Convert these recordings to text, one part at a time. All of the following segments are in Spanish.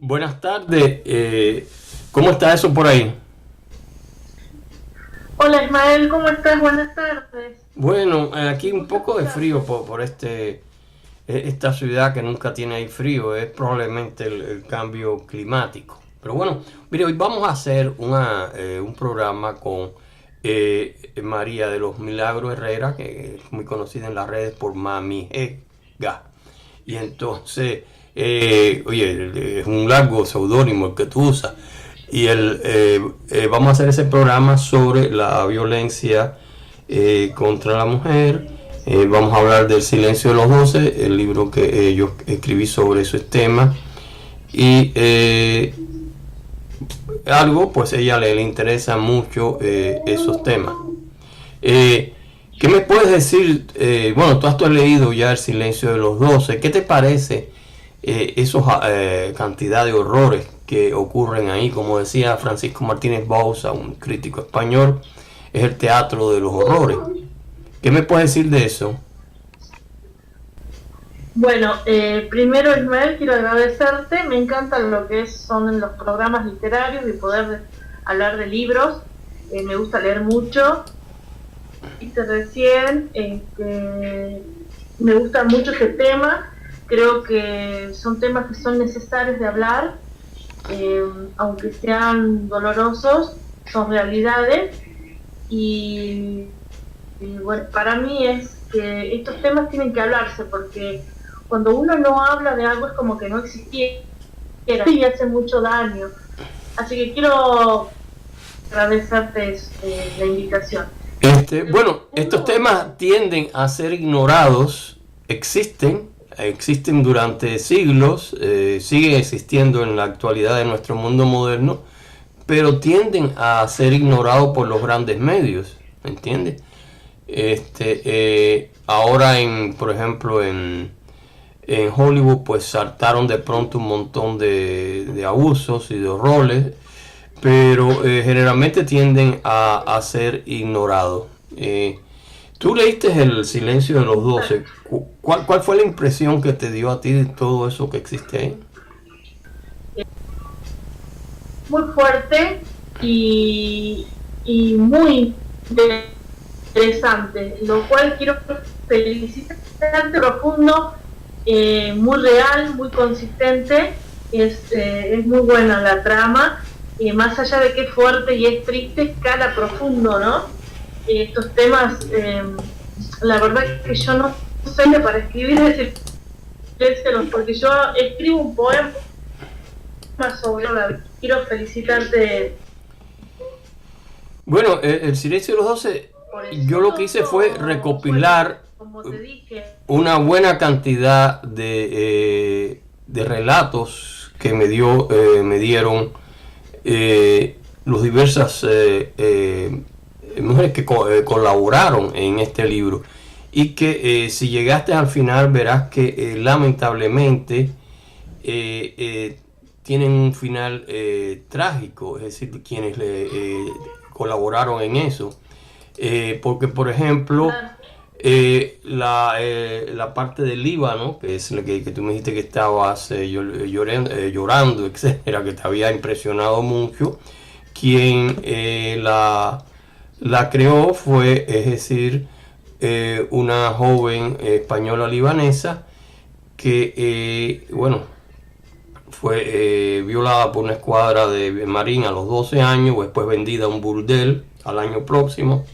Buenas tardes. ¿Cómo está eso por ahí? Hola Ismael, ¿cómo estás? Buenas tardes. Bueno, Un aquí un gusto poco de frío escucharte. por esta ciudad que nunca tiene ahí frío. Es probablemente el cambio climático. Pero bueno, mire, hoy vamos a hacer un programa con María de los Milagros Herrera, que es muy conocida en las redes por Mami Ega. Y entonces, oye, es un largo seudónimo el que tú usas. Y vamos a hacer ese programa sobre la violencia contra la mujer. Vamos a hablar del Silencio de los Doce, el libro que yo escribí sobre esos temas. Y algo, pues ella le interesa mucho esos temas. Eh, ¿Qué me puedes decir? Bueno, tú has leído ya El Silencio de los Doce. ¿Qué te parece esos cantidad de horrores que ocurren ahí? Como decía Francisco Martínez Bauza, un crítico español, es el teatro de los horrores. ¿Qué me puedes decir de eso? Bueno, primero Ismael, quiero agradecerte. Me encanta lo que son los programas literarios y poder hablar de libros. Me gusta leer mucho. Viste recién, me gusta mucho este tema. Creo que son temas que son necesarios de hablar, eh, aunque sean dolorosos, son realidades. Y Y bueno, para mí es que estos temas tienen que hablarse porque cuando uno no habla de algo es como que no existiera y hace mucho daño. Así que quiero agradecerte la invitación. El Bueno, estos segundo, temas tienden a ser ignorados, existen durante siglos, siguen existiendo en la actualidad de nuestro mundo moderno, pero tienden a ser ignorados por los grandes medios, ¿me entiendes? Ahora por ejemplo, en Hollywood, pues saltaron de pronto un montón de abusos y de horrores, pero generalmente tienden a ser ignorados. Tú leíste El Silencio de los Doce. ¿Cuál fue la impresión que te dio a ti de todo eso que existe ahí? muy fuerte y muy interesante, lo cual quiero felicitarte profundo, muy real, muy consistente, es muy buena la trama, más allá de que es fuerte y es triste, cala profundo, ¿no? Estos temas, la verdad es que yo no soy para escribir ese porque yo escribo un poema sobre la vida. Quiero felicitarte Bueno, El Silencio de los Doce, por yo lo que eso. hice fue Bueno, recopilar como te dije, una buena cantidad de relatos que me dieron los diversas mujeres que colaboraron en este libro, y que si llegaste al final verás que lamentablemente eh, eh, tienen un final trágico, es decir, quienes colaboraron en eso. Porque, por ejemplo, claro, la parte del Líbano, que es la que tú me dijiste que estabas llorando, etcétera, que te había impresionado mucho, quien la creó fue, es decir, una joven española libanesa que, bueno, fue violada por una escuadra de marina a los 12 años, después vendida a un burdel al año próximo,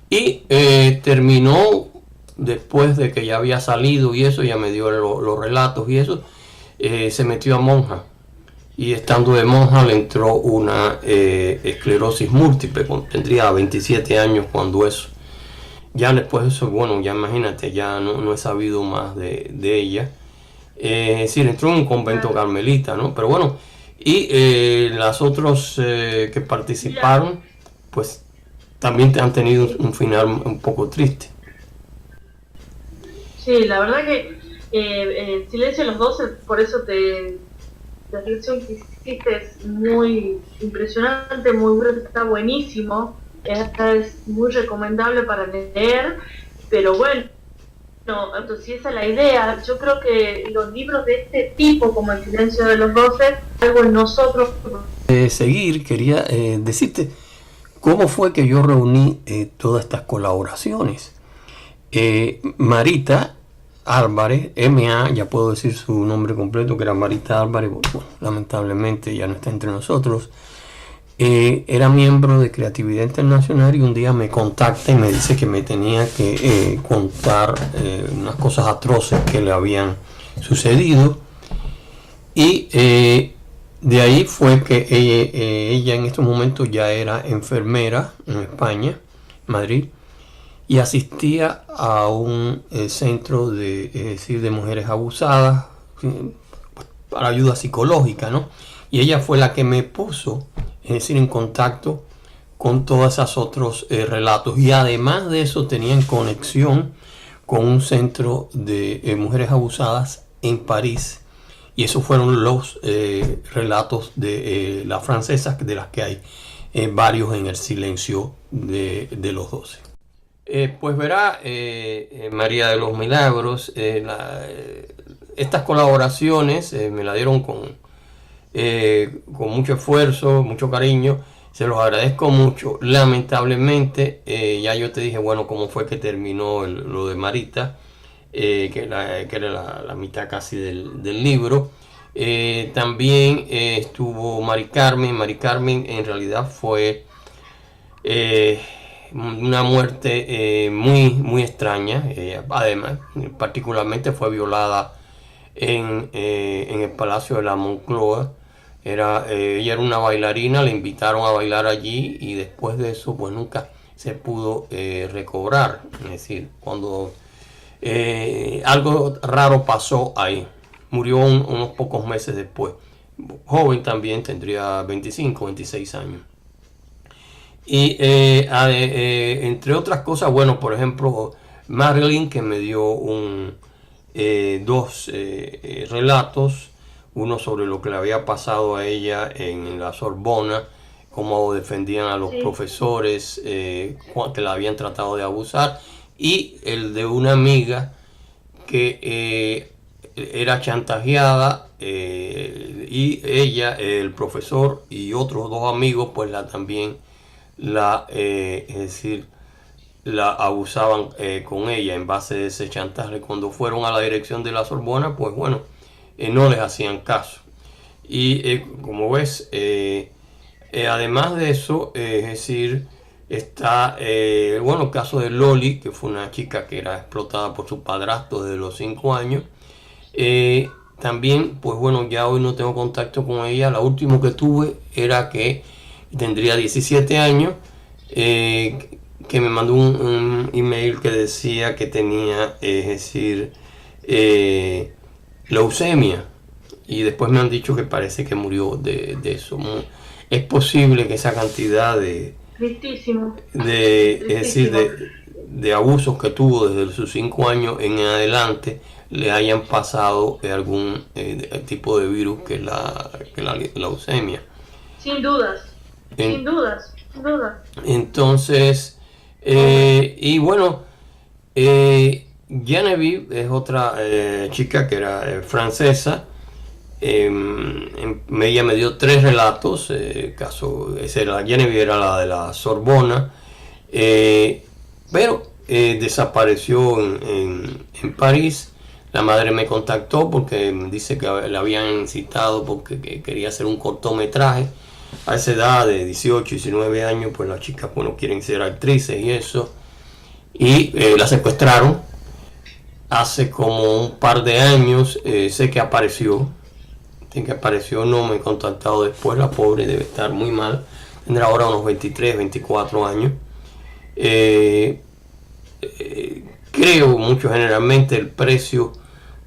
y terminó, después de que ya había salido y eso, ya me dio los relatos y eso, se metió a monja. Y estando de monja le entró una esclerosis múltiple, tendría 27 años cuando eso. Ya después de eso, bueno, ya imagínate, ya no he sabido más de ella. Sí, entró en un convento claro. carmelita, ¿no? Pero bueno, y las otros que Mira, participaron, pues también han tenido un final un poco triste. sí, la verdad que el silencio de los 12, por eso la reflexión que hiciste es muy impresionante, muy bueno, está buenísimo, es muy recomendable para leer, pero bueno, No, entonces esa es la idea. Yo creo que los libros de este tipo, como El silencio de los 12, algo en nosotros. Seguir, quería decirte cómo fue que yo reuní todas estas colaboraciones. Marita Álvarez, MA, ya puedo decir su nombre completo, que era Marita Álvarez, bueno, lamentablemente ya no está entre nosotros. Era miembro de Creatividad Internacional y un día me contacta y me dice que me tenía que contar unas cosas atroces que le habían sucedido. Y de ahí fue que ella en estos momentos ya era enfermera en España, Madrid, y asistía a un centro de, es decir, de mujeres abusadas para ayuda psicológica, ¿no? Y ella fue la que me puso, es decir, en contacto con todos esos otros relatos. Y además de eso tenían conexión con un centro de mujeres abusadas en París. Y esos fueron los relatos de las francesas, de las que hay varios en El silencio de los 12. Pues verá, María de los Milagros, estas colaboraciones me la dieron con mucho esfuerzo, mucho cariño, se los agradezco mucho. Lamentablemente, ya yo te dije, bueno, cómo fue que terminó lo de Marita, que era la mitad casi del libro. También estuvo Mari Carmen. Mari Carmen en realidad fue una muerte muy extraña. Además, particularmente fue violada en el Palacio de la Moncloa. Ella era una bailarina, le invitaron a bailar allí y después de eso pues nunca se pudo recobrar. Es decir, cuando algo raro pasó ahí. Murió unos pocos meses después. Joven también, tendría 25, 26 años. Y entre otras cosas, bueno, por ejemplo, Marilyn, que me dio dos relatos, uno sobre lo que le había pasado a ella en la Sorbona, cómo defendían a los profesores que la habían tratado de abusar, y el de una amiga que era chantajeada y ella, el profesor y otros dos amigos, pues también es decir, la abusaban con ella en base de ese chantaje. Cuando fueron a la dirección de la Sorbona, pues bueno, no les hacían caso. Y como ves, además de eso, es decir, está bueno, el caso de Loli, que fue una chica que era explotada por su padrastro desde los 5 años. También, pues bueno, ya hoy no tengo contacto con ella. La última que tuve era que tendría 17 años, que me mandó un email que decía que tenía, es decir, leucemia. Y después me han dicho que parece que murió de eso. Es posible que esa cantidad Tristísimo. es decir, de abusos que tuvo desde sus 5 años en adelante le hayan pasado algún tipo de virus que es la leucemia. Sin dudas. Sin dudas. Entonces, y bueno, Genevieve es otra chica que era francesa. Ella me dio 3 relatos. Genevieve era la de la Sorbona, pero desapareció en París. La madre me contactó porque dice que la habían citado porque quería hacer un cortometraje. A esa edad de 18, 19 años, pues las chicas, bueno, quieren ser actrices y eso. Y la secuestraron hace como un par de años. Sé que apareció. No me he contactado después. La pobre debe estar muy mal. Tendrá ahora unos 23, 24 años. Creo mucho generalmente el precio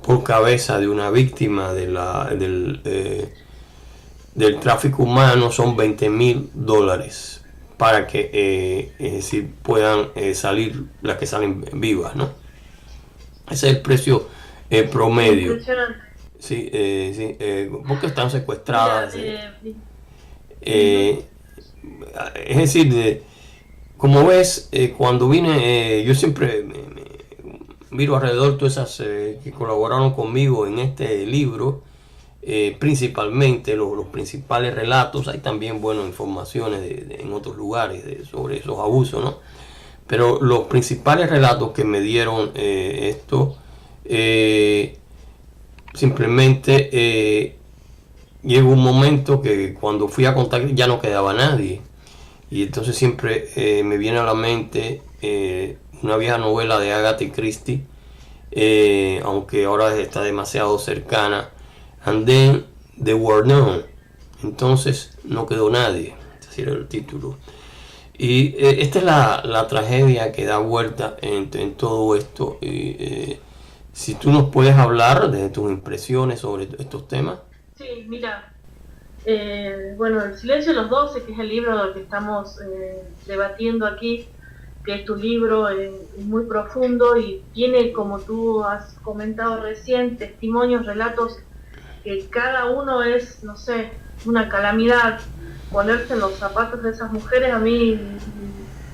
por cabeza de una víctima del tráfico humano son $20,000 para que es decir, puedan salir las que salen vivas, ¿no? Ese es el precio promedio. Sí, porque están secuestradas. Es decir, como ves, cuando vine, yo siempre miro alrededor todas esas que colaboraron conmigo en este libro, principalmente los principales relatos. Hay también, bueno, informaciones en otros lugares sobre esos abusos, ¿no? Pero los principales relatos que me dieron esto, simplemente llegó un momento que cuando fui a contar ya no quedaba nadie. Y entonces siempre me viene a la mente una vieja novela de Agatha Christie, aunque ahora está demasiado cercana, And Then They Were None. Entonces no quedó nadie, es decir, el título. Y esta es la tragedia que da vuelta en todo esto. Si tú nos puedes hablar de tus impresiones sobre estos temas. Sí, mira, bueno, El silencio de los 12, que es el libro que estamos debatiendo aquí, que es tu libro muy profundo y tiene, como tú has comentado recién, testimonios, relatos, que cada uno es, no sé, una calamidad. Ponerse en los zapatos de esas mujeres a mí,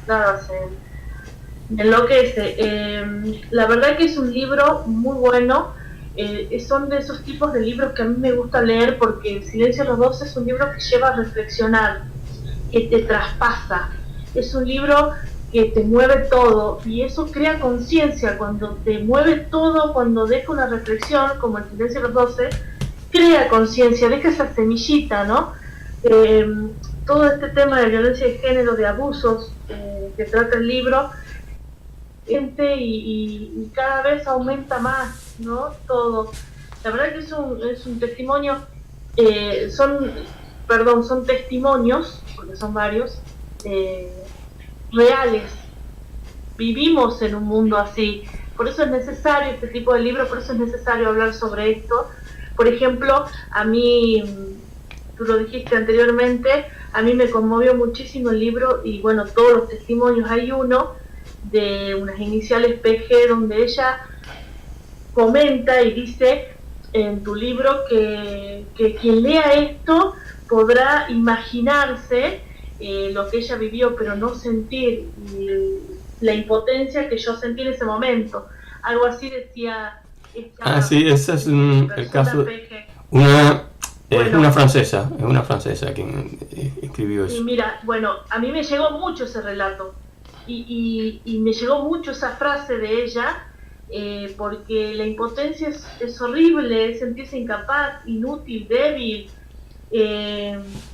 nada, me enloquece. La verdad que es un libro muy bueno. Son de esos tipos de libros que a mí me gusta leer, porque El silencio de los 12 es un libro que lleva a reflexionar, que te traspasa, es un libro que te mueve todo, y eso crea conciencia. Cuando te mueve todo, cuando deja una reflexión como El silencio de los 12, crea conciencia, deja esa semillita, ¿no? Todo este tema de violencia de género, de abusos que trata el libro, y cada vez aumenta más, ¿no? Todo. La verdad que es un testimonio, son testimonios, porque son varios, reales. Vivimos en un mundo así. Por eso es necesario este tipo de libros, por eso es necesario hablar sobre esto. Por ejemplo, a mí, tú lo dijiste anteriormente, a mí me conmovió muchísimo el libro, y bueno, todos los testimonios. Hay uno de unas iniciales PG donde ella comenta y dice en tu libro que quien lea esto podrá imaginarse lo que ella vivió, pero no sentir la impotencia que yo sentí en ese momento. Algo así decía esta Sí, ese es el caso. Es una francesa quien escribió eso. Y mira, bueno, a mí me llegó mucho ese relato, y me llegó mucho esa frase de ella, porque la impotencia es horrible, es sentirse incapaz, inútil, débil,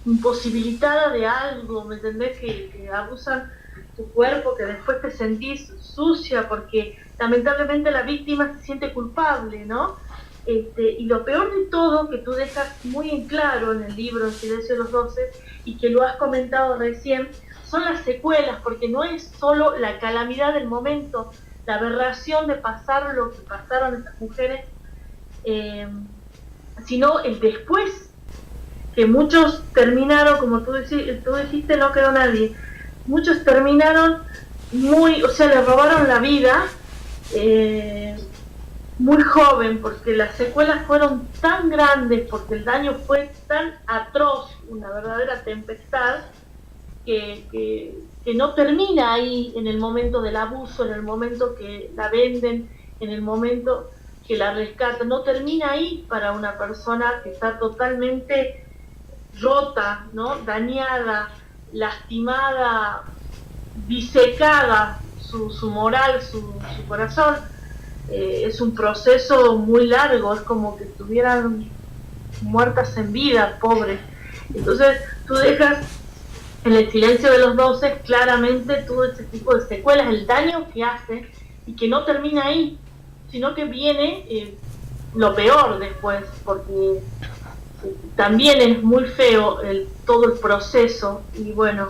imposibilitada de algo, ¿me entendés? Que abusan tu cuerpo, que después te sentís sucia, porque lamentablemente la víctima se siente culpable, ¿no? Y lo peor de todo, que tú dejas muy en claro en el libro El silencio de los 12, y que lo has comentado recién, son las secuelas, porque no es solo la calamidad del momento, la aberración de pasar lo que pasaron estas mujeres, sino el después, que muchos terminaron, como tú dijiste, no quedó nadie. Muchos terminaron le robaron la vida muy joven, porque las secuelas fueron tan grandes, porque el daño fue tan atroz, una verdadera tempestad, que no termina ahí en el momento del abuso, en el momento que la venden, en el momento que la rescatan. No termina ahí para una persona que está totalmente rota, ¿no? Dañada, lastimada, disecada, su moral, su corazón. Es un proceso muy largo, es como que estuvieran muertas en vida, pobres. Entonces tú dejas en El silencio de los 12 claramente todo ese tipo de secuelas, el daño que hace, y que no termina ahí, sino que viene lo peor después, porque también es muy feo todo el proceso. Y bueno,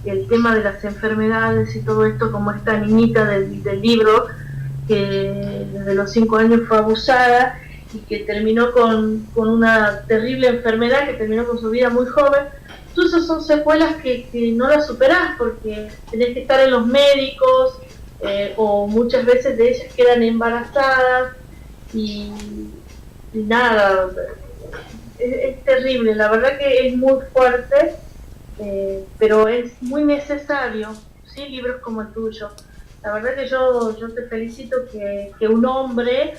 el tema de las enfermedades y todo esto, como esta niñita del libro, que desde los 5 años fue abusada y que terminó con una terrible enfermedad, que terminó con su vida muy joven. Todas esas son secuelas que no las superás, porque tenés que estar en los médicos, o muchas veces de ellas quedan embarazadas, y nada, es terrible. La verdad que es muy fuerte, pero es muy necesario, ¿sí? Libros como el tuyo, La verdad que yo te felicito que un hombre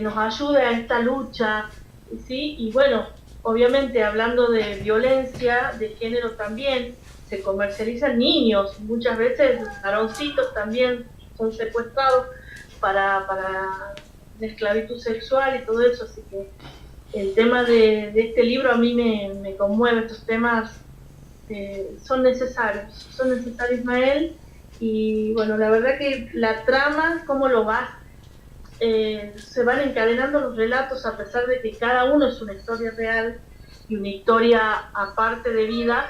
nos ayude a esta lucha, ¿sí? Y bueno, obviamente hablando de violencia de género también, se comercializan niños, muchas veces varoncitos también son secuestrados para la esclavitud sexual y todo eso, así que el tema de este libro a mí me conmueve, estos temas son necesarios, Ismael, y bueno, la verdad que la trama, cómo lo vas, se van encadenando los relatos a pesar de que cada uno es una historia real y una historia aparte de vida,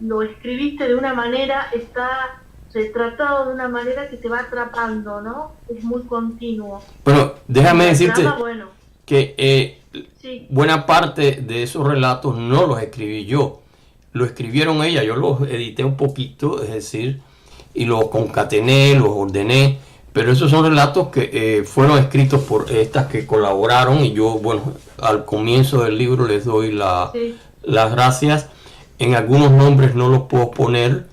lo escribiste de una manera, está retratado de una manera que te va atrapando, ¿no? Es muy continuo. Bueno, déjame decirte trama, bueno, que sí. buena parte de esos relatos no los escribí yo, lo escribieron ellas, yo los edité un poquito, es decir, y los concatené, los ordené, pero esos son relatos que fueron escritos por estas que colaboraron y yo, bueno, al comienzo del libro les doy las gracias. En algunos nombres no los puedo poner,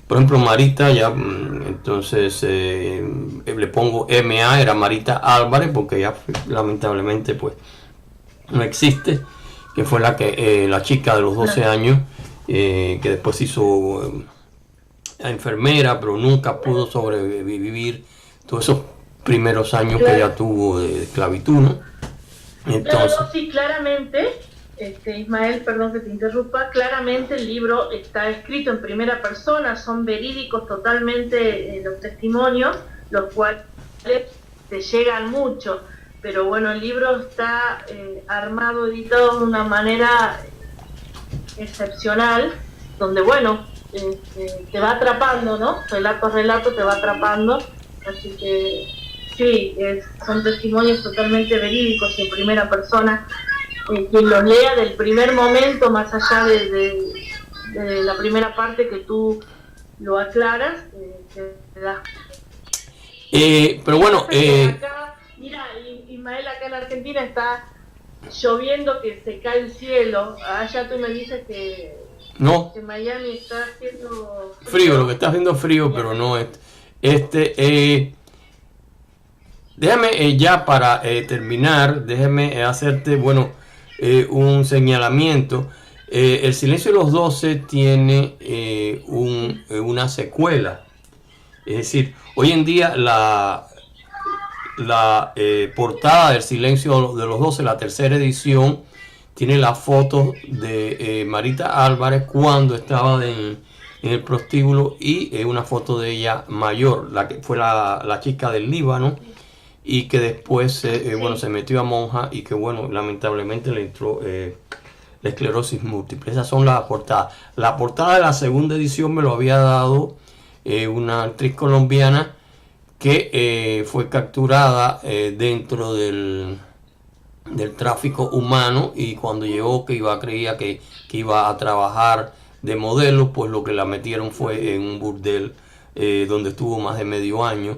por ejemplo Marita, ya entonces le pongo MA, era Marita Álvarez, porque ya lamentablemente pues no existe, que fue la chica de los 12 años, que después hizo enfermera, pero nunca pudo sobrevivir todos esos primeros años que ella tuvo de esclavitud, ¿no? Entonces, claro, sí, claramente, Ismael, perdón que te interrumpa, claramente el libro está escrito en primera persona, son verídicos totalmente los testimonios, los cuales te llegan mucho, pero bueno, el libro está armado, editado de una manera excepcional, donde bueno, te va atrapando, ¿no? Relato a relato te va atrapando, así que sí, son testimonios totalmente verídicos y en primera persona. Quien los lea del primer momento, más allá de la primera parte que tú lo aclaras, te da. Pero bueno, acá, mira, Ismael, acá en Argentina está lloviendo que se cae el cielo. Allá tú me dices que Miami está haciendo frío, lo que está haciendo frío, pero no déjame ya para terminar, déjame hacerte, bueno, un señalamiento. El Silencio de los 12 tiene una secuela, es decir, hoy en día la portada del Silencio de los 12, la tercera edición, tiene la foto de Marita Álvarez cuando estaba en el prostíbulo y una foto de ella mayor, la que fue la chica del Líbano y que después bueno, se metió a monja y que bueno, lamentablemente le entró la esclerosis múltiple. Esas son las portadas. La portada de la segunda edición me lo había dado una actriz colombiana que fue capturada dentro del tráfico humano y cuando llegó creía que iba a trabajar de modelo, pues lo que la metieron fue en un burdel donde estuvo más de medio año.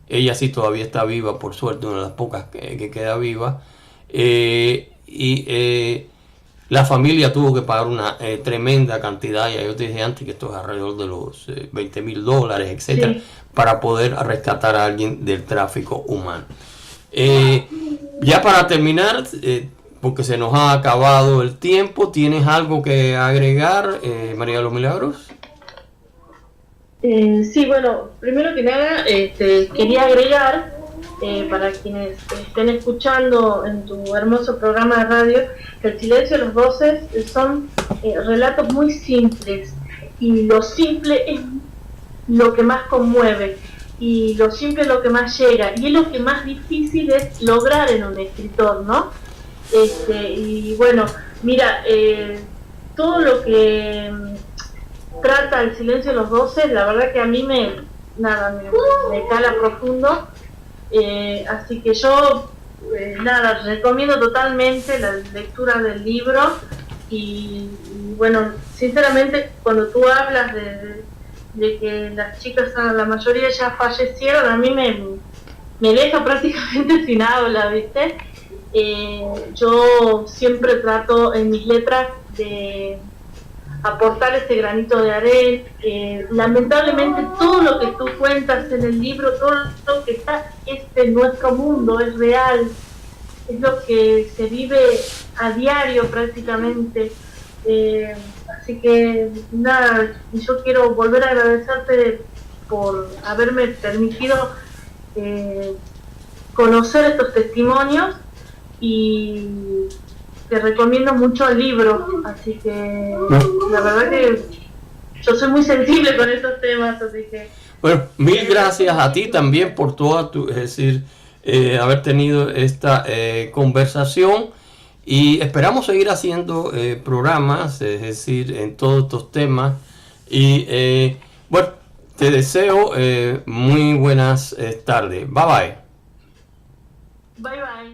Ella sí todavía está viva, por suerte, una de las pocas que queda viva, y la familia tuvo que pagar una tremenda cantidad, ya yo te dije antes que esto es alrededor de los $20,000, etcétera, sí, para poder rescatar a alguien del tráfico humano. Ya para terminar, porque se nos ha acabado el tiempo, ¿tienes algo que agregar, María de los Milagros? Sí, bueno, primero que nada quería agregar, para quienes estén escuchando en tu hermoso programa de radio, que El Silencio de los 12 son relatos muy simples, y lo simple es lo que más conmueve, y lo simple es lo que más llega, y es lo que más difícil es lograr en un escritor, ¿no? Y bueno, mira, todo lo que trata El Silencio de los 12, la verdad que a mí me cala profundo, así que yo recomiendo totalmente la lectura del libro y bueno, sinceramente cuando tú hablas de que las chicas, la mayoría ya fallecieron, a mí me deja prácticamente sin habla, ¿viste? Yo siempre trato en mis letras de aportar ese granito de arena. Lamentablemente todo lo que tú cuentas en el libro, todo lo que está en nuestro mundo es real, es lo que se vive a diario prácticamente. Así que nada, yo quiero volver a agradecerte por haberme permitido conocer estos testimonios, y te recomiendo mucho el libro, así que la verdad que yo soy muy sensible con estos temas, así que... Bueno, mil gracias a ti también por toda tu, es decir, haber tenido esta conversación, y esperamos seguir haciendo programas, es decir, en todos estos temas, y bueno, te deseo muy buenas tardes. Bye bye. Bye bye.